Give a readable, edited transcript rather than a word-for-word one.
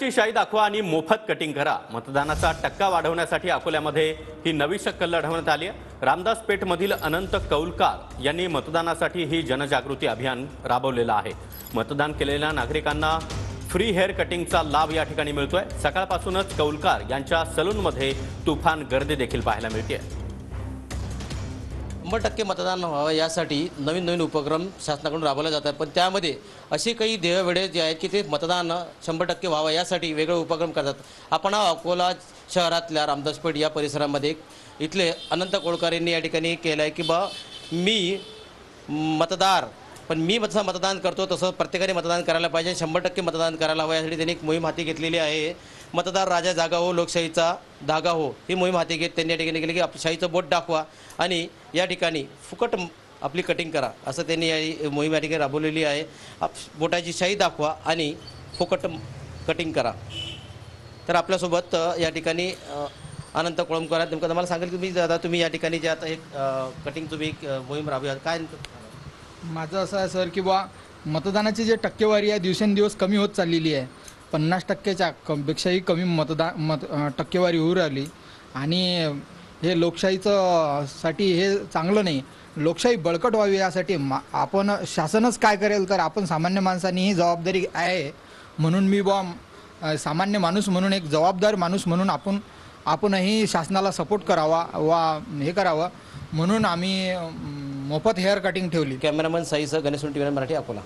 मतदानाची शाई दाखवा आणि मोफत कटिंग करा। मतदानाचा टक्का वाढवण्यासाठी अकोल्यामध्ये ही नवी शक्कल लढवण्यात आली आहे। रामदास पेठमधील अनंत कौलकार यांनी मतदानासाठी ही जनजागृती अभियान राबवलेलं आहे। मतदान केलेल्या नागरिकांना फ्री हेअर कटिंगचा लाभ या ठिकाणी मिळतोय। सकाळपासूनच कौलकार यांच्या सलूनमध्ये तुफान गर्दी देखील पाहायला मिळते। 100% मतदान व्हावं यासाठी नवीन नवीन उपक्रम शासनाकडून राबवले जातात, पण त्यामध्ये असे काही ध्येयवेळे जे आहेत की ते मतदान 100% व्हावं यासाठी वेगळे उपक्रम करतात। आपण अकोला शहरातल्या रामदासपेठ या परिसरामध्ये इथले अनंत कोळकर यांनी या ठिकाणी केलं आहे की मी मतदार, पण मी जसं मतदान करतो तसं प्रत्येकाने मतदान करायला पाहिजे, 100% मतदान करायला हवं यासाठी त्यांनी एक मोहीम हाती घेतलेली आहे। मतदार राजा जागा हो, लोकशाहीचा धागा हो ही मोहीम हाती घेत त्यांनी या ठिकाणी केली की आपल्या शाहीचं बोट दाखवा आणि या ठिकाणी फुकट आपली कटिंग करा, असं त्यांनी या मोहीम या ठिकाणी राबवलेली आहे। बोटाची शाही दाखवा आणि फुकट कटिंग करा। तर आपल्यासोबत या ठिकाणी अनंत कोळंबकर आहेत। नेमकं मला सांगेल की मी दादा तुम्ही या ठिकाणी जे आता एक कटिंग तुम्ही मोहीम राबवूया काय? माझं असं आहे सर की मतदानाची जी टक्केवारी आहे दिवसेंदिवस कमी होत चाललेली आहे। 50%च्या पेक्षाही कमी टक्केवारी होऊ राहिली आणि हे लोकशाहीचं साठी हे चांगलं नाही। लोकशाही बळकट व्हावी यासाठी आपण शासनच काय करेल तर आपण सामान्य माणसांनी ही जबाबदारी आहे। म्हणून मी सामान्य माणूस म्हणून एक जबाबदार माणूस म्हणून आपणही शासनाला सपोर्ट करावा वा हे करावं म्हणून आम्ही मोफत हेअर कटिंग ठेवली। कॅमेरामन साईसह गणेश टीव्ही मराठी अकोला।